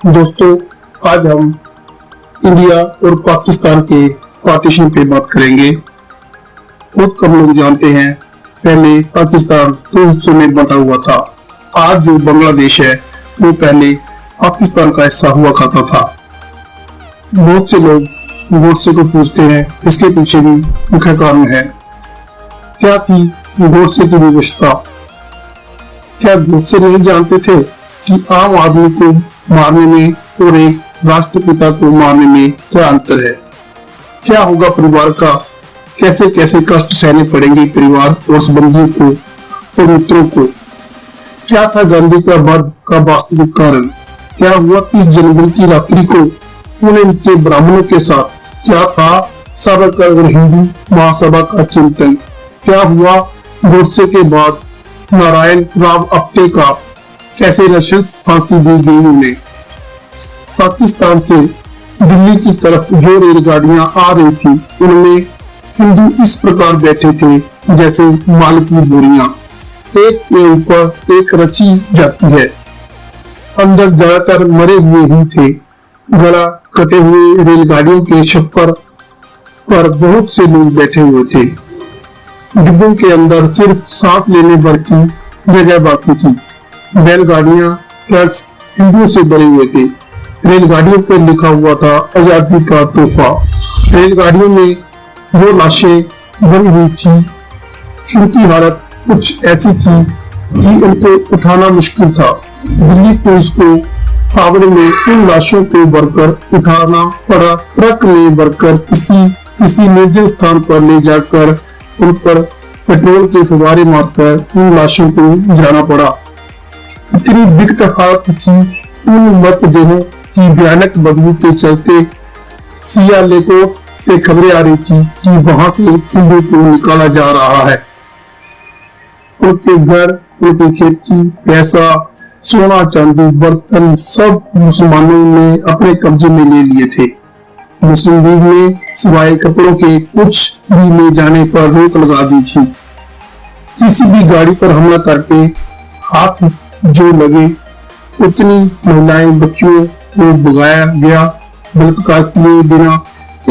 दोस्तों, आज हम इंडिया और पाकिस्तान के पार्टीशन पे बात करेंगे। बहुत कम लोग जानते हैं, पहले पाकिस्तान दो हिस्सों में बंटा हुआ था। आज जो बांग्लादेश है वो पहले पाकिस्तान का हिस्सा हुआ करता था। बहुत से लोग गोडसे को पूछते हैं, इसके पीछे भी मुख्य कारण है। क्या थी गोडसे की विवशता? क्या गोडसे नहीं जानते थे कि आम आदमी को मारने में और एक राष्ट्रपिता को मारने में क्या अंतर है? क्या होगा परिवार का? कैसे कैसे कष्ट सहने पड़ेंगे परिवार और संबंधियों को और मित्रों को? क्या था गांधी का वध का वास्तविक कारण? क्या हुआ 30 जनवरी की रात्रि को पुणे के ब्राह्मणों के साथ? क्या था सावरकर और हिंदू महासभा का चिंतन? क्या हुआ गोडसे के बाद नारायण राव आप्टे का? कैसे नशस फांसी दी गई उन्हें? पाकिस्तान से दिल्ली की तरफ जो रेलगाड़ियां आ रही थी उनमें हिंदू इस प्रकार बैठे थे जैसे माल की बोरियां, एक के ऊपर एक रची जाती है। अंदर ज्यादातर मरे हुए ही थे। गला कटे हुए रेलगाड़ियों के छप्पर पर बहुत से लोग बैठे हुए थे। डिब्बों के अंदर सिर्फ सांस लेने भर की जगह बाकी थी। बैलगाड़ियां, ट्रक्स हिंदुओं से भरे हुए थे। रेलगाड़ियों पर लिखा हुआ था आजादी का तोहफा। रेलगाड़ियों में जो लाशें भरी हुई थी उनकी हालत कुछ ऐसी थी कि उनको उठाना मुश्किल था। दिल्ली पुलिस को फावड़े में उन लाशों को भरकर उठाना पड़ा। ट्रक में भरकर किसी निर्जन स्थान पर ले जाकर उन पर पेट्रोल के फव्वारे मारकर उन लाशों को जलाना पड़ा। इतनी विकट हालत थी उन मृतदेहों की भयानक बदबू के चलते सियालकोट से खबरें आ रही थी कि वहां से हिंदू को निकाला जा रहा है। उनके घर, उनकी खेती, पैसा, सोना चांदी, बर्तन सब मुसलमानों ने अपने कब्जे में ले लिए थे। मुस्लिम लीग ने सिवाय कपड़ों के कुछ भी ले जाने पर रोक लगा दी थी। किसी भी गाड़ी पर हमला करके हाथ जो लगे उतनी महिलाएं, बच्चियों को भगाया गया। बलात्कार किए बिना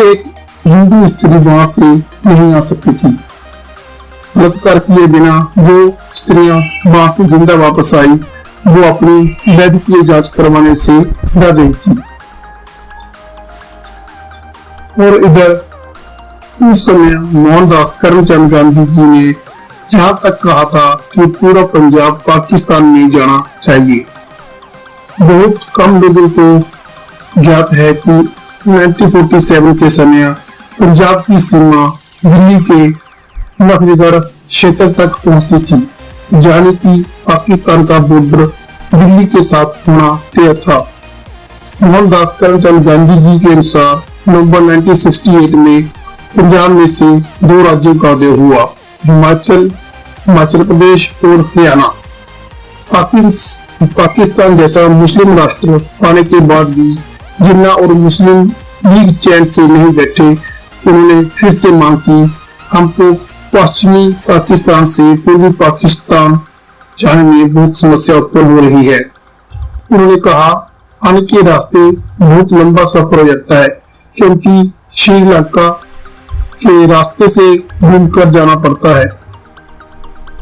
एक हिंदू स्त्री वहां से नहीं आ सकती थी। बलात्कार किए बिना जो स्त्रियां वहां से जिंदा वापस आई वो अपनी वैद्यकीय जांच करवाने से डर रही थी। और इधर उस समय मोहनदास करमचंद गांधी जी ने यहाँ तक कहा था कि पूरा पंजाब पाकिस्तान में जाना चाहिए। बहुत कम लोगों को ज्ञात है कि 1947 के समय पंजाब की सीमा दिल्ली के नफजगढ़ क्षेत्र तक पहुंचती थी, यानी कि पाकिस्तान का बॉर्डर दिल्ली के साथ होना तय था। मोहनदास करमचंद गांधी जी के अनुसार नवंबर 1968 में पंजाब में से दो राज्यों का उदय हुआ, हिमाचल प्रदेश और हरियाणा। पाकिस्तान जैसा मुस्लिम राष्ट्र पाने के बाद भी जिन्ना और मुस्लिम लीग चैन से नहीं बैठे। उन्होंने फिर से मांग की, हमको पश्चिमी पाकिस्तान से पूर्वी पाकिस्तान जाने में बहुत समस्या उत्पन्न हो रही है। उन्होंने कहा, आने के रास्ते बहुत लंबा सफर हो जाता है क्योंकि श्रीलंका के रास्ते से घूमकर जाना पड़ता है।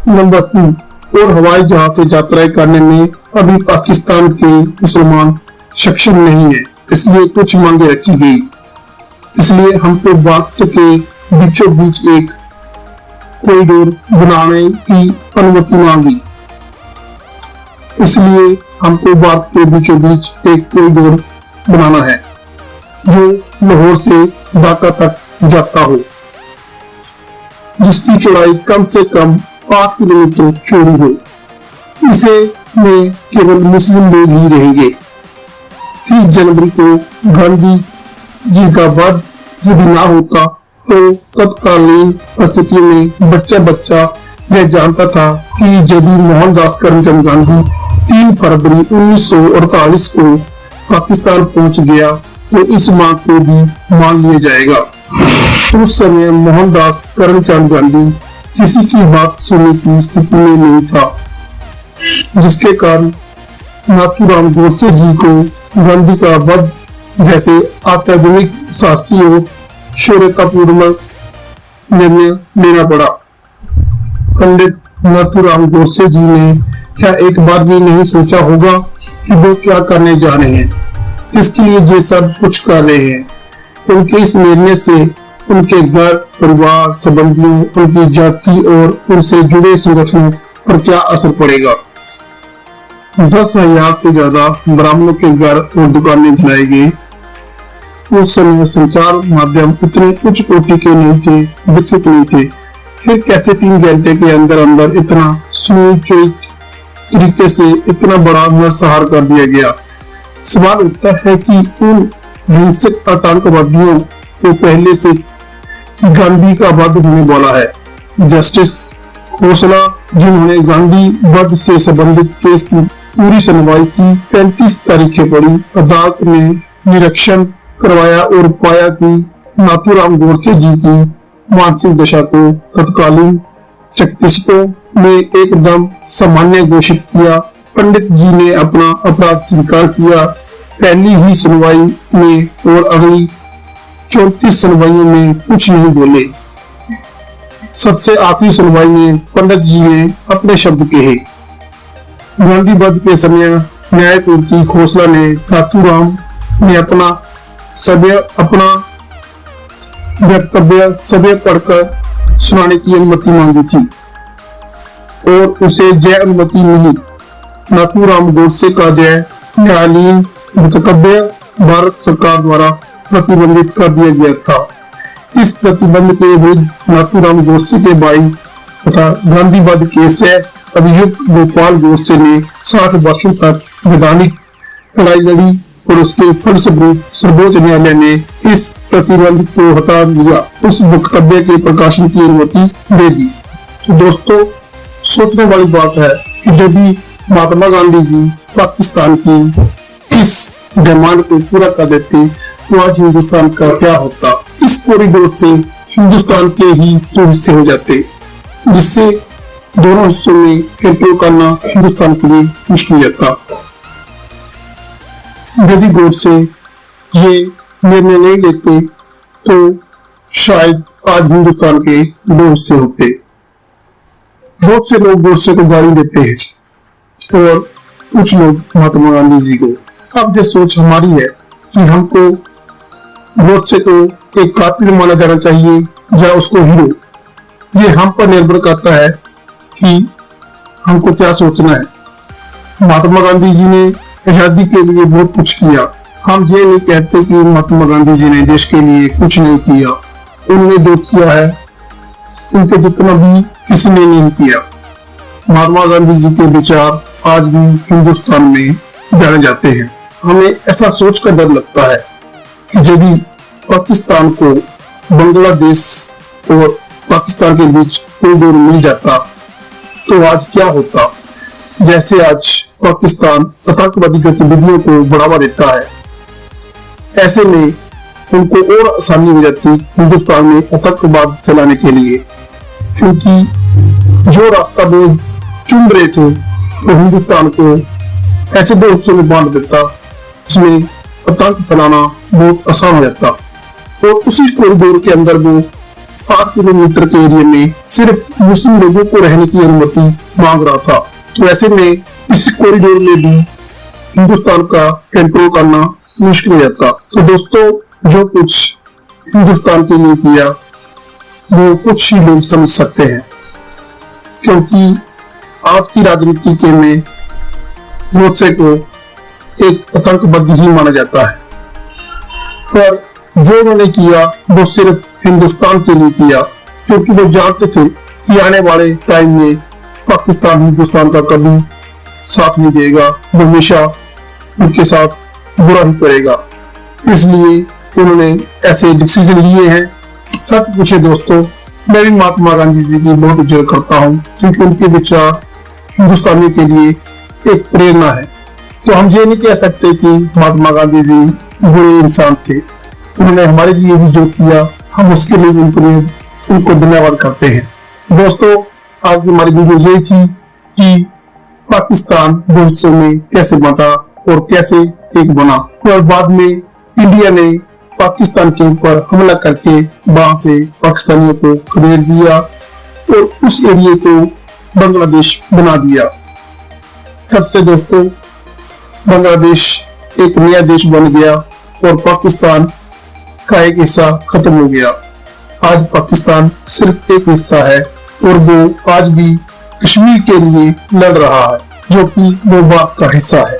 नंबर 2, और हवाई जहाज से यात्राएं करने में अभी पाकिस्तान के मुसलमान सक्षम नहीं है, इसलिए कुछ मांगे रखी गई। इसलिए हमको भारत के बीचों बीच एक कॉरिडोर बनाने की अनुमति मांगी। इसलिए हमको भारत के बीचों बीच एक कॉरिडोर बनाना है जो लाहौर से ढाका तक जाता हो, जिसकी चौड़ाई कम से कम 5 किलोमीटर चौड़ी हो। इसे में केवल मुस्लिम लोग ही रहेंगे। 30 जनवरी को गांधी जी का वध यदि ना होता तो तत्कालीन परिस्थिति में बच्चा यह जानता था कि यदि मोहनदास करमचंद गांधी 3 फरवरी 1948 को पाकिस्तान पहुंच गया तो इस मांग को भी मान लिया जाएगा। उस समय मोहनदास करमचंद गांधी किसी की बात सुनने की स्थिति में नहीं था, जिसके कारण नाथूराम गोडसे जी को गांधी का वध जैसे अत्याधुनिक साहसी और शौर्यतापूर्ण निर्णय लेना पड़ा। पंडित नाथूराम गोडसे जी ने क्या एक बार भी नहीं सोचा होगा कि वो क्या करने जा रहे हैं, किसके लिए ये सब कुछ कर रहे हैं। उनके इस निर्णय से उनके घर परिवार संबंधियों, उनकी जाति और उनसे जुड़े संगठनों पर क्या असर पड़ेगा। 10,000 से ज्यादा ब्राह्मणों के घर और दुकानें जलाए गए। उस समय संचार माध्यम इतने उच्च कोटि के नहीं थे, विकसित नहीं थे, फिर कैसे 3 घंटे के अंदर अंदर इतना सुनियोजित तरीके से इतना बड़ा नरसंहार कर दिया गया। सवाल उठता है कि उन हिंसक आतंकवादियों को पहले से गांधी का वध होने वाला है। जस्टिस खोसला, जिन्होंने गांधी वध से संबंधित केस की पूरी सुनवाई की 35 तारीखें पड़ी, अदालत ने निरीक्षण करवाया और पाया कि नाथूराम गोडसे जी की मानसिक दशा को तत्कालीन चिकित्सकों ने एकदम सामान्य घोषित किया। पंडित जी ने अपना अपराध स्वीकार किया। पहली ही सुनवाई में और अगली 34 सुनवाइयों में कुछ नहीं बोले। सबसे आखिरी सुनवाई में पंडित जी ने अपने शब्द कहे। गांधी वध के समय न्यायमूर्ति खोसला ने नाथूराम ने अपना वक्तव्य सभ्य पढ़कर सुनाने की अनुमति मांगी थी और उसे यह अनुमति मिली। नाथूराम गोडसे का यह न्यायालयीन वक्तव्य भारत सरकार द्वारा प्रतिबंधित कर दिया गया था। इस प्रतिबंध के विरुद्ध नाथूराम गोडसे के भाई तथा गांधी वध केस से अभियुक्त गोपाल गोडसे ने 60 वर्षों तक वैधानिक लड़ाई लड़ी और उसके फलस्वरूप सर्वोच्च न्यायालय ने इस प्रतिबंध को हटा दिया, उस वक्तव्य के प्रकाशन की अनुमति दे दी। तो दोस्तों, सोचने वाली बात है कि यदि महात्मा गांधी जी पाकिस्तान की इस डिमांड को पूरा कर देते तो आज हिंदुस्तान का क्या होता। इस कॉरिडोर से हिंदुस्तान के ही 2 हिस्से हो जाते, जिससे दोनों हिस्सों में कंट्रोल करना हिंदुस्तान के लिए मुश्किल जाता। यदि गोडसे ये निर्णय नहीं लेते तो शायद आज हिंदुस्तान के 2 हिस्से होते। बहुत से लोग गोडसे को गाली देते हैं और कुछ लोग महात्मा गांधी जी को। अब ये सोच हमारी है कि हमको गोडसे को एक कातिल माना जाना चाहिए या उसको हीरो। ये हम पर निर्भर करता है कि हमको क्या सोचना है। महात्मा गांधी जी ने आजादी के लिए बहुत कुछ किया। हम ये नहीं कहते कि महात्मा गांधी जी ने देश के लिए कुछ नहीं किया। उन्होंने जो किया है उनके जितना भी किसी ने नहीं किया। महात्मा गांधी जी के विचार आज भी हिंदुस्तान में जाने जाते हैं। हमें ऐसा सोचकर डर लगता है कि यदि पाकिस्तान को बांग्लादेश और पाकिस्तान के बीच कॉरिडोर मिल जाता तो आज क्या होता। जैसे आज पाकिस्तान आतंकवादी गतिविधियों को बढ़ावा देता है, ऐसे में उनको और आसानी हो जाती हिंदुस्तान में आतंकवाद फैलाने के लिए, क्योंकि जो रास्ता वो चुन रहे थे तो हिंदुस्तान को ऐसे 2 हिस्सों में बांट देता, जिसमें आतंक फैलाना बहुत आसान हो जाता। और उसी कॉरिडोर के अंदर वो 8 किलोमीटर के एरिया में सिर्फ मुस्लिम लोगों को रहने की अनुमति मांग रहा था। तो ऐसे में इस कॉरिडोर में भी हिंदुस्तान का कंट्रोल करना मुश्किल हो जाता। तो दोस्तों, जो कुछ हिंदुस्तान के लिए किया वो कुछ ही लोग समझ सकते हैं, क्योंकि आज की राजनीति के में गोडसे को एक आतंकवादी ही माना जाता है। पर जो उन्होंने किया वो सिर्फ हिंदुस्तान के लिए किया, क्योंकि वो जानते थे कि आने वाले टाइम में पाकिस्तान हिंदुस्तान का कभी साथ नहीं देगा, वो हमेशा उनके साथ बुरा ही करेगा। इसलिए उन्होंने ऐसे डिसीजन लिए हैं। सच पूछे दोस्तों, मैं भी महात्मा गांधी जी की बहुत इज्जत करता हूँ, क्योंकि उनके विचार हिंदुस्तानी के लिए एक प्रेरणा है। तो हम ये नहीं कह सकते कि महात्मा गांधी जी बुरे इंसान थे। उन्होंने हमारे लिए भी जो किया, हम उसके लिए उनको धन्यवाद करते हैं। दोस्तों, आज की हमारी वीडियो यही थी कि पाकिस्तान दो हिस्सों में कैसे बांटा और कैसे एक बना, और बाद में इंडिया ने पाकिस्तान के ऊपर हमला करके वहां से पाकिस्तानियों को खदेड़ दिया और उस एरिया को बांग्लादेश बना दिया। तब से दोस्तों बांग्लादेश एक नया देश बन गया और पाकिस्तान का एक हिस्सा खत्म हो गया। आज पाकिस्तान सिर्फ एक हिस्सा है और वो आज भी कश्मीर के लिए लड़ रहा है, जो कि वो भारत का हिस्सा है।